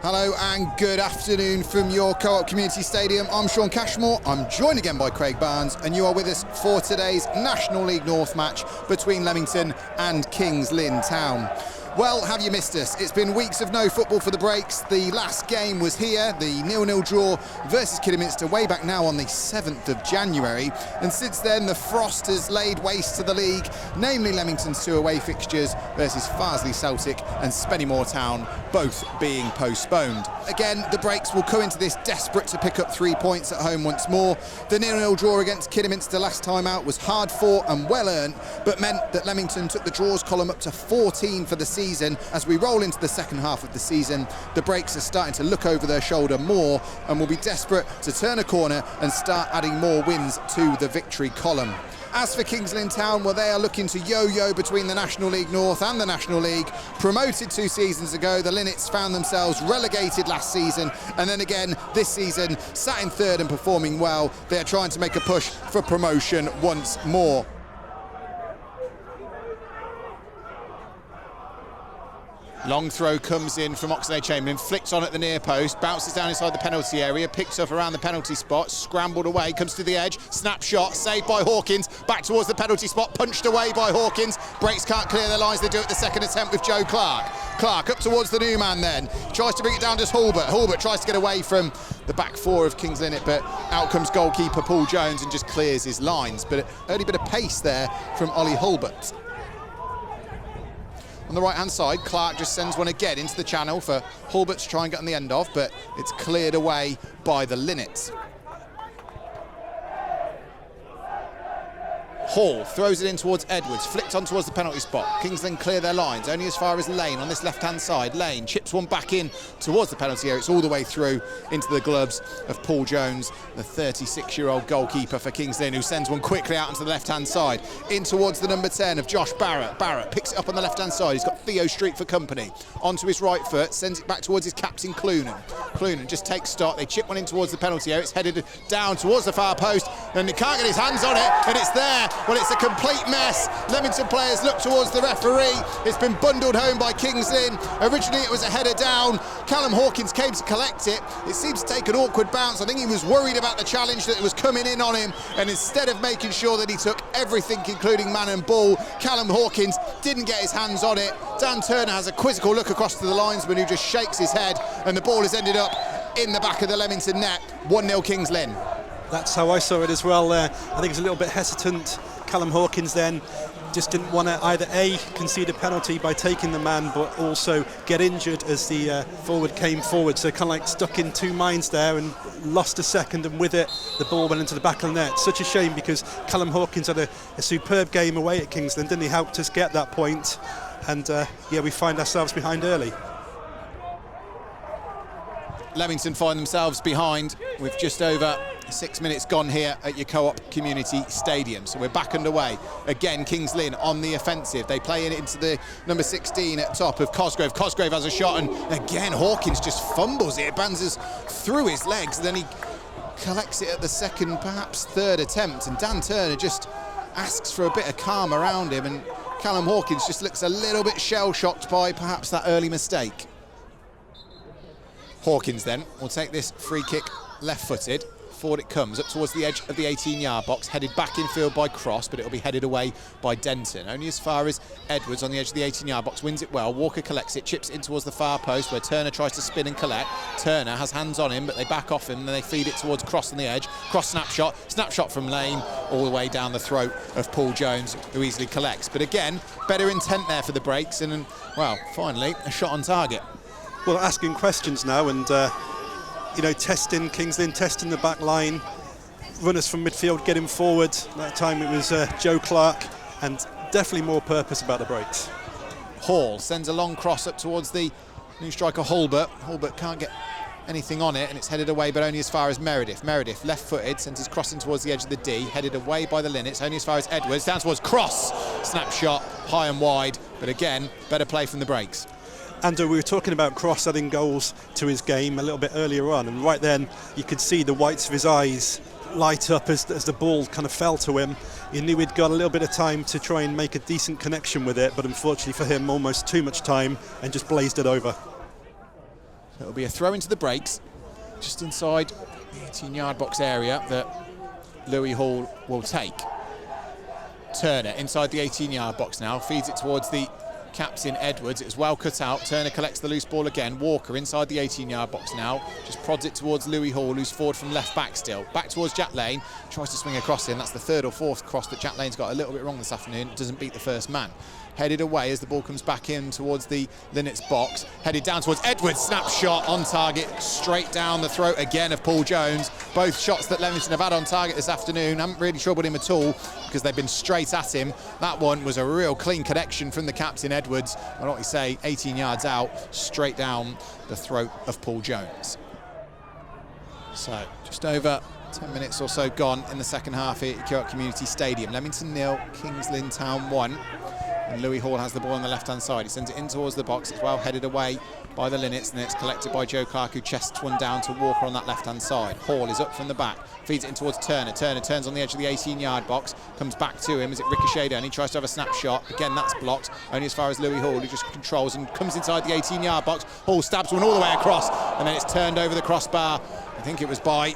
Hello and good afternoon from your Co-op Community Stadium. I'm Shaun Cashmore. I'm joined again by Craig Barnes, and you are with us for today's National League North match between Leamington and Kings Lynn Town. Well, have you missed us? It's been weeks of no football for the Breaks. The last game was here, the 0-0 draw versus Kidderminster, way back now on the 7th of January. And since then, the frost has laid waste to the league, namely Leamington's two away fixtures versus Farsley Celtic and Spennymoor Town, both being postponed. Again, the Breaks will come into this desperate to pick up 3 points at home once more. The 0-0 draw against Kidderminster last time out was hard fought and well earned, but meant that Leamington took the draws column up to 14 for the season. As we roll into the second half of the season, the Breaks are starting to look over their shoulder more and will be desperate to turn a corner and start adding more wins to the victory column. As for Kings Lynn Town, well, they are looking to yo-yo between the National League North and the National League. Promoted 2 seasons ago, the Linnets found themselves relegated last season, and then again this season, sat in third and performing well. They are trying to make a push for promotion once more. Long throw comes in from Oxenay-Chamberlain, flicks on at the near post, bounces down inside the penalty area, picks up around the penalty spot, scrambled away, comes to the edge, snapshot, saved by Hawkins, back towards the penalty spot, punched away by Hawkins. Breaks can't clear their lines, they do it the second attempt with Joe Clark. Clark up towards the new man then, tries to bring it down to Hulbert. Hulbert tries to get away from the back four of Kings Lynn, but out comes goalkeeper Paul Jones and just clears his lines. But early bit of pace there from Ollie Hulbert. On the right-hand side, Clark just sends one again into the channel for Hulbert to try and get on the end of, but it's cleared away by the Linnets. Hall throws it in towards Edwards, flicked on towards the penalty spot. Kings Lynn clear their lines, only as far as Lane on this left-hand side. Lane chips one back in towards the penalty area. It's all the way through into the gloves of Paul Jones, the 36-year-old goalkeeper for Kings Lynn, who sends one quickly out onto the left-hand side. In towards the number 10 of Josh Barrett. Barrett picks it up on the left-hand side. He's got Theo Street for company. Onto his right foot, sends it back towards his captain, Clunan. Clunan just takes stock. They chip one in towards the penalty area. It's headed down towards the far post, and he can't get his hands on it, and it's there. Well, it's a complete mess. Leamington players look towards the referee. It's been bundled home by Kings Lynn. Originally it was a header down. Callum Hawkins came to collect it. It seems to take an awkward bounce. I think he was worried about the challenge that was coming in on him, and instead of making sure that he took everything, including man and ball, Callum Hawkins didn't get his hands on it. Dan Turner has a quizzical look across to the linesman, who just shakes his head, and the ball has ended up in the back of the Leamington net. 1-0 Kings Lynn. That's how I saw it as well. I think it's a little bit hesitant. Callum Hawkins then just didn't want to either A, concede a penalty by taking the man, but also get injured as the forward came forward. So kind of like stuck in two minds there and lost a second, and with it the ball went into the back of the net. Such a shame, because Callum Hawkins had a superb game away at Kings Lynn, didn't he? Helped us get that point, and yeah, we find ourselves behind early. Leamington find themselves behind with just over 6 minutes gone here at your Co-op Community Stadium. So we're back underway. Again, Kings Lynn on the offensive. They play it into the number 16 at top of Cosgrove. Cosgrove has a shot, and again Hawkins just fumbles it. It bounces through his legs, and then he collects it at the second, perhaps third attempt. And Dan Turner just asks for a bit of calm around him, and Callum Hawkins just looks a little bit shell-shocked by perhaps that early mistake. Hawkins then will take this free kick left-footed. Forward it comes, up towards the edge of the 18-yard box, headed back infield by Cross, but it'll be headed away by Denton. Only as far as Edwards on the edge of the 18-yard box, wins it well. Walker collects it, chips it in towards the far post, where Turner tries to spin and collect. Turner has hands on him, but they back off him, and then they feed it towards Cross on the edge. Cross snapshot from Lane, all the way down the throat of Paul Jones, who easily collects. But again, better intent there for the Breaks, and well, finally, a shot on target. Well, asking questions now, and you know, testing Kings Lynn, testing the back line, runners from midfield getting forward. That time it was Joe Clark, and definitely more purpose about the Breaks. Hall sends a long cross up towards the new striker Hulbert. Hulbert can't get anything on it, and it's headed away, but only as far as Meredith. Meredith, left-footed, sends his cross in towards the edge of the D, headed away by the Linnets, only as far as Edwards, down towards Cross. Snapshot, high and wide, but again, better play from the Breaks. And we were talking about Cross adding goals to his game a little bit earlier on, and right then you could see the whites of his eyes light up as the ball kind of fell to him. You knew he'd got a little bit of time to try and make a decent connection with it, but unfortunately for him, almost too much time, and just blazed it over. So it'll be a throw into the breaks, just inside the 18-yard box area that Louis Hall will take. Turner inside the 18-yard box now, feeds it towards the captain Edwards. It was well cut out. Turner collects the loose ball again. Walker inside the 18-yard box now, just prods it towards Louis Hall, who's forward from left back still. Back towards Jack Lane, tries to swing across him. That's the third or fourth cross that Jack Lane's got a little bit wrong this afternoon. Doesn't beat the first man. Headed away as the ball comes back in towards the Linnets box. Headed down towards Edwards. Snapshot on target, straight down the throat again of Paul Jones. Both shots that Leamington have had on target this afternoon haven't really troubled him at all because they've been straight at him. That one was a real clean connection from the captain Edwards. And what we say, 18 yards out, straight down the throat of Paul Jones. So just over 10 minutes or so gone in the second half here at Kyoto Community Stadium. Leamington 0, Kings Lynn Town 1. And Louis Hall has the ball on the left-hand side. He sends it in towards the box. It's well headed away by the Linnets, and it's collected by Joe Clark, who chests one down to Walker on that left-hand side. Hall is up from the back, feeds it in towards Turner. Turner turns on the edge of the 18-yard box, comes back to him as it ricocheted, and he tries to have a snapshot. Again, that's blocked, only as far as Louis Hall, who just controls and comes inside the 18-yard box. Hall stabs one all the way across, and then it's turned over the crossbar. I think it was by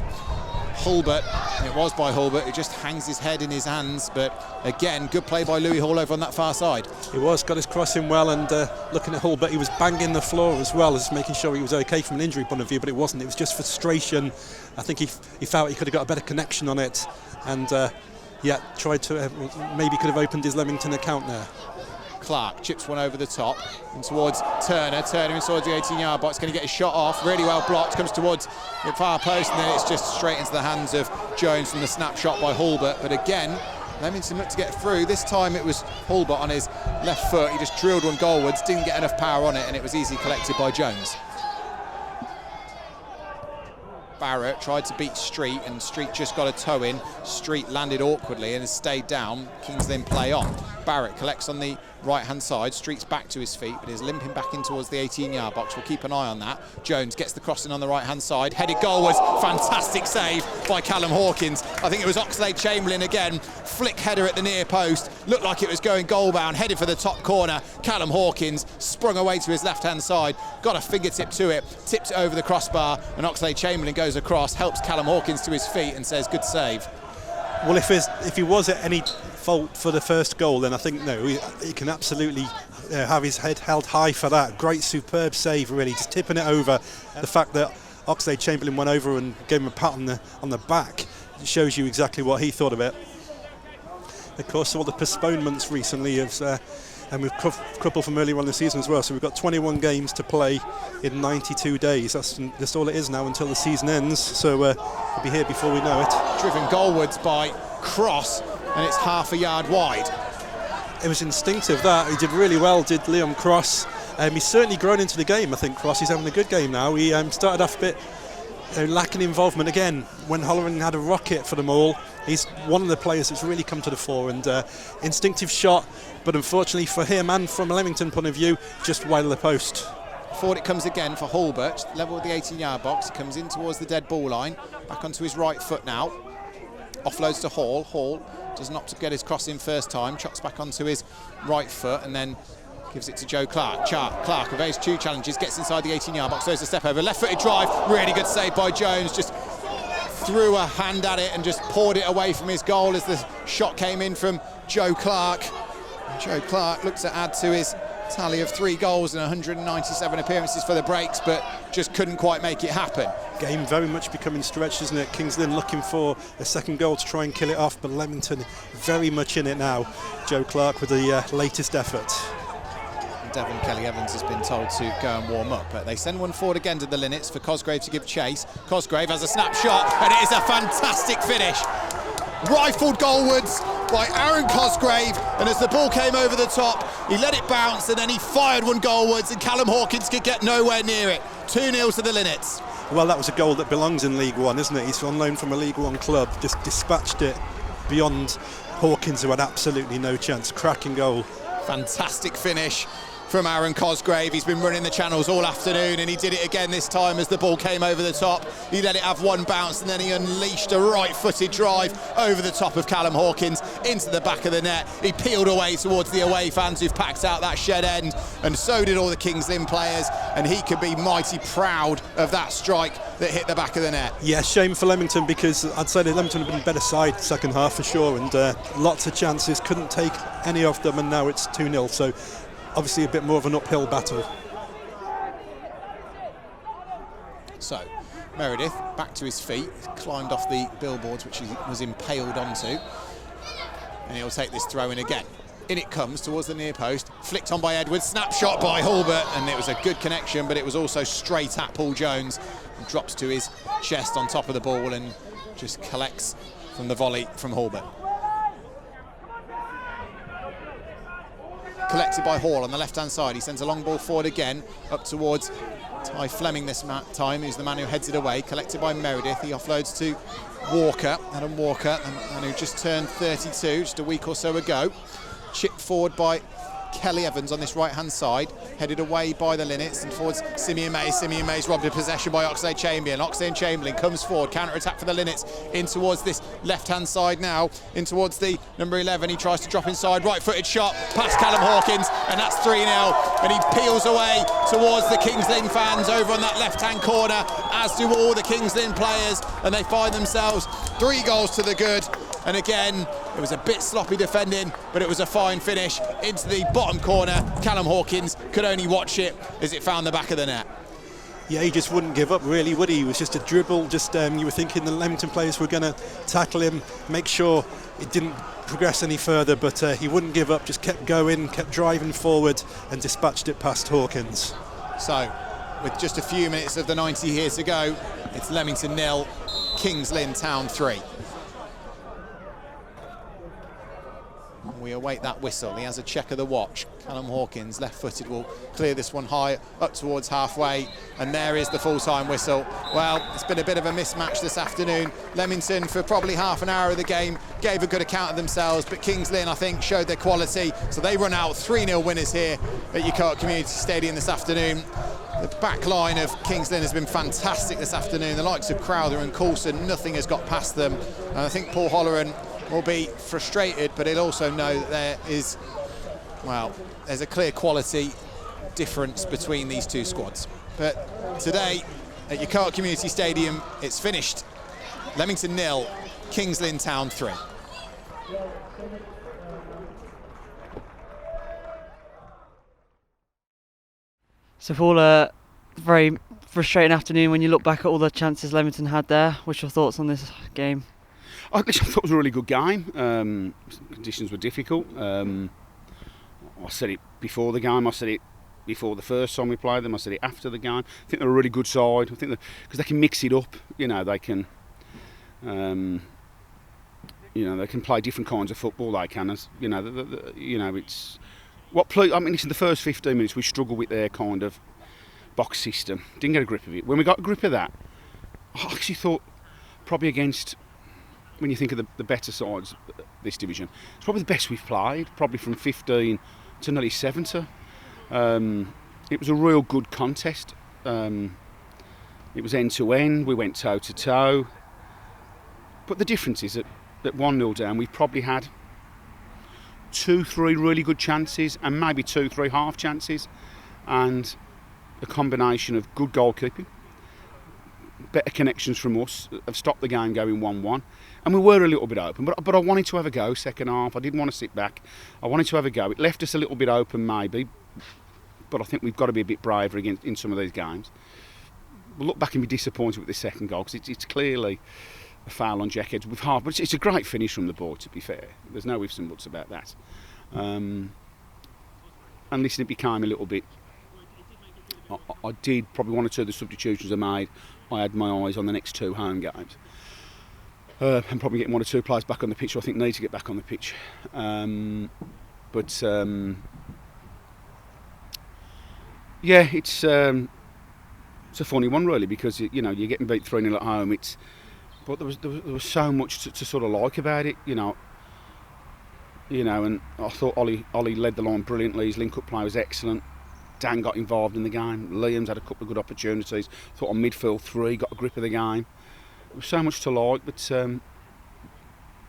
Hulbert. It was by Hulbert, who just hangs his head in his hands, but again, good play by Louis Hall over on that far side. He was, got his crossing well, and looking at Hulbert, he was banging the floor as well as making sure he was okay from an injury point of view, but it wasn't. It was just frustration. I think he felt he could have got a better connection on it, and yeah, tried to maybe could have opened his Leamington account there. Clark chips one over the top and towards Turner. Turner inside the 18-yard box, going to get his shot off. Really well blocked, comes towards the far post, and then it's just straight into the hands of Jones from the snapshot by Hulbert. But again, Leamington looked to get through. This time it was Hulbert on his left foot. He just drilled one goalwards, didn't get enough power on it, and it was easily collected by Jones. Barrett tried to beat Street, and Street just got a toe in. Street landed awkwardly and has stayed down. Kings then play on. Barrett collects on the right-hand side. Street's back to his feet, but is limping back in towards the 18-yard box. We'll keep an eye on that. Jones gets the crossing on the right-hand side. Headed goalwards. Fantastic save by Callum Hawkins. I think it was Oxlade-Chamberlain again. Flick header at the near post. Looked like it was going goal-bound. Headed for the top corner. Callum Hawkins sprung away to his left-hand side. Got a fingertip to it. Tipped it over the crossbar, and Oxlade-Chamberlain goes across, helps Callum Hawkins to his feet and says, good save. Well, if he was at any fault for the first goal, then I think no, he can absolutely have his head held high for that. Great, superb save, really, just tipping it over. The fact that Oxlade-Chamberlain went over and gave him a pat on the back shows you exactly what he thought of it. Of course, all the postponements recently of. And we've couple from earlier on in the season as well. So we've got 21 games to play in 92 days. That's all it is now until the season ends. So we'll be here before we know it. Driven goalwards by Cross, and it's half a yard wide. It was instinctive that. He did really well, did Liam Cross. He's certainly grown into the game, I think, Cross. He's having a good game now. He started off a bit lacking involvement again when Holleran had a rocket for them all. He's one of the players that's really come to the fore, and instinctive shot, but unfortunately for him and from a Leamington point of view, just wide of the post. Forward it comes again for Hulbert, level with the 18-yard box. He comes in towards the dead ball line, back onto his right foot now. Offloads to Hall. Hall does not get his cross in first time, chucks back onto his right foot, and then gives it to Joe Clark. Clark with those two challenges, gets inside the 18-yard box, throws a step over, left-footed drive, really good save by Jones, just threw a hand at it and just poured it away from his goal as the shot came in from Joe Clark. Joe Clark looks to add to his tally of 3 goals and 197 appearances for the Breaks, but just couldn't quite make it happen. Game very much becoming stretched, isn't it? Kings Lynn looking for a second goal to try and kill it off, but Leamington very much in it now. Joe Clark with the latest effort. Devon Kelly-Evans has been told to go and warm up, but they send one forward again to the Linnets for Cosgrave to give chase. Cosgrave has a snapshot, and it is a fantastic finish. Rifled goalwards by Aaron Cosgrave, and as the ball came over the top, he let it bounce, and then he fired one goalwards, and Callum Hawkins could get nowhere near it. 2-0 to the Linnets. Well, that was a goal that belongs in League One, isn't it? He's on loan from a League One club, just dispatched it beyond Hawkins, who had absolutely no chance. Cracking goal. Fantastic finish from Aaron Cosgrave. He's been running the channels all afternoon, and he did it again this time as the ball came over the top. He let it have one bounce, and then he unleashed a right-footed drive over the top of Callum Hawkins into the back of the net. He peeled away towards the away fans who've packed out that shed end, and so did all the Kings Lynn players, and he could be mighty proud of that strike that hit the back of the net. Yeah, shame for Leamington, because I'd say that Leamington have been better side second half for sure, and lots of chances, couldn't take any of them, and now it's 2-0, so obviously a bit more of an uphill battle. So Meredith back to his feet, climbed off the billboards which he was impaled onto, and he'll take this throw in again. In it comes towards the near post, flicked on by Edwards, snapshot by Hulbert, and it was a good connection, but it was also straight at Paul Jones. He drops to his chest on top of the ball and just collects from the volley from Hulbert. Collected by Hall on the left-hand side. He sends a long ball forward again, up towards Ty Fleming this time, who's the man who heads it away. Collected by Meredith. He offloads to Walker, Adam Walker, and who just turned 32 just a week or so ago. Chipped forward by Kelly Evans on this right-hand side, headed away by the Linnets and towards Simeon Mays. Simeon Mays robbed of possession by Oxlade-Chamberlain. Oxlade-Chamberlain comes forward, counter-attack for the Linnets, in towards this left-hand side now, in towards the number 11. He tries to drop inside, right-footed shot, past Callum Hawkins, and that's 3-0. And he peels away towards the Kings Lynn fans over on that left-hand corner, as do all the Kings Lynn players, and they find themselves 3 goals to the good. And again, it was a bit sloppy defending, but it was a fine finish into the bottom corner. Callum Hawkins could only watch it as it found the back of the net. Yeah, he just wouldn't give up, really, would he? It was just a dribble. Just you were thinking the Leamington players were going to tackle him, make sure it didn't progress any further, but he wouldn't give up, just kept going, kept driving forward and dispatched it past Hawkins. So, with just a few minutes of the 90 here to go, it's Leamington 0, Kings Lynn Town 3. We await that whistle. He has a check of the watch. Callum Hawkins, left-footed, will clear this one high up towards halfway, and there is the full-time whistle. Well, it's been a bit of a mismatch this afternoon. Leamington, for probably half an hour of the game, gave a good account of themselves, but Kings Lynn, I think, showed their quality, so they run out 3-0 winners here at Ucoa Community Stadium this afternoon. The back line of Kings Lynn has been fantastic this afternoon. The likes of Crowther and Coulson, nothing has got past them, and I think Paul Holleran will be frustrated, but he'll also know that there is, well, there's a clear quality difference between these two squads. But today at Ucoa Community Stadium, it's finished. Leamington 0, Kings Lynn Town 3. So Paul, a very frustrating afternoon when you look back at all the chances Leamington had there. What's your thoughts on this game? I thought it was a really good game. Conditions were difficult. I said it before the game. I said it before the first time we played them. I said it after the game. I think they're a really good side. I think because they can mix it up. You know, they can. They can play different kinds of football. They can. It's what play. I mean, listen. The first 15 minutes we struggled with their kind of box system. Didn't get a grip of it. When we got a grip of that, I actually thought probably against. When you think of the better sides this division, it's probably the best we've played, probably from 15 to nearly 70. It was a real good contest. It was end to end, we went toe to toe. But the difference is that 1-0 down, we probably had 2-3 really good chances and maybe 2-3 half chances, and a combination of good goalkeeping, better connections from us have stopped the game going 1-1. And we were a little bit open, but I wanted to have a go second half. I didn't want to sit back. I wanted to have a go. It left us a little bit open maybe, but I think we've got to be a bit braver in some of these games. We'll look back and be disappointed with the second goal because it's clearly a foul on Jack Edwards with half, but it's a great finish from the boy, to be fair. There's no ifs and buts about that. And listen, it became a little bit... I did probably 1 or 2 of the substitutions I made. I had my eyes on the next 2 home games. And probably getting 1 or 2 players back on the pitch who I think need to get back on the pitch. It's a funny one really, because you're getting beat 3-0 at home. But there was so much to sort of like about it, and I thought Ollie led the line brilliantly. His link-up play was excellent. Dan got involved in the game. Liam's had a couple of good opportunities. Thought on midfield 3 got a grip of the game. There was so much to like,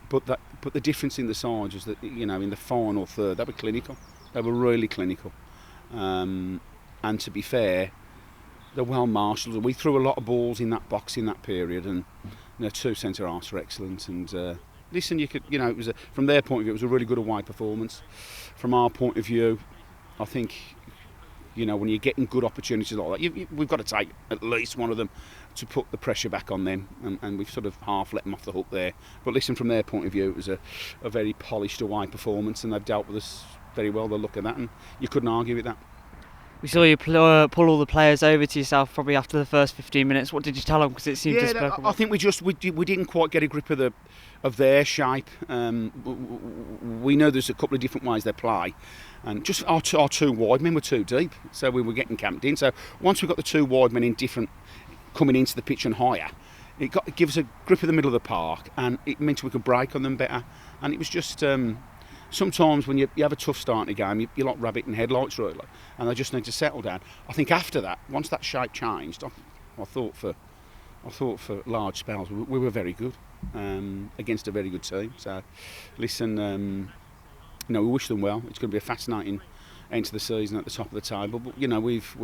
but the difference in the sides was that, you know, in the final third they were clinical. They were really clinical, and to be fair, they're well marshalled. We threw a lot of balls in that box in that period, and you know, 2 centre halves were excellent. And listen, it was from their point of view, it was a really good away performance. From our point of view, I think, you know, when you're getting good opportunities like that, we've got to take at least one of them to put the pressure back on them, and we've sort of half let them off the hook there. But listen, from their point of view, it was a very polished away performance, and they've dealt with us very well. They'll look at that, and you couldn't argue with that. We saw you pull all the players over to yourself probably after the first 15 minutes. What did you tell them? Because it seemed despicable. I think we didn't quite get a grip of their shape. We know there's a couple of different ways they play, and just our 2 wide men were too deep, so we were getting camped in. So once we got the 2 wide men in different, coming into the pitch and higher, it gives a grip of the middle of the park, and it meant we could break on them better. And it was just sometimes when you have a tough start in a game, you're like rabbit in headlights, really, and they just need to settle down. I think after that, once that shape changed, I thought for large spells we were very good against a very good team. So listen, you know, we wish them well. It's going to be a fascinating end to the season at the top of the table. But you know, we've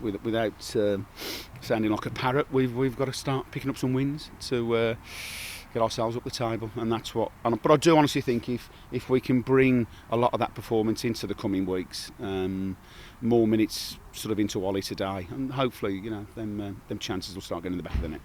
without sounding like a parrot, we've got to start picking up some wins to get ourselves up the table, and that's what. But I do honestly think if we can bring a lot of that performance into the coming weeks, more minutes sort of into Ollie today, and hopefully, you know, them chances will start getting in the back of the net.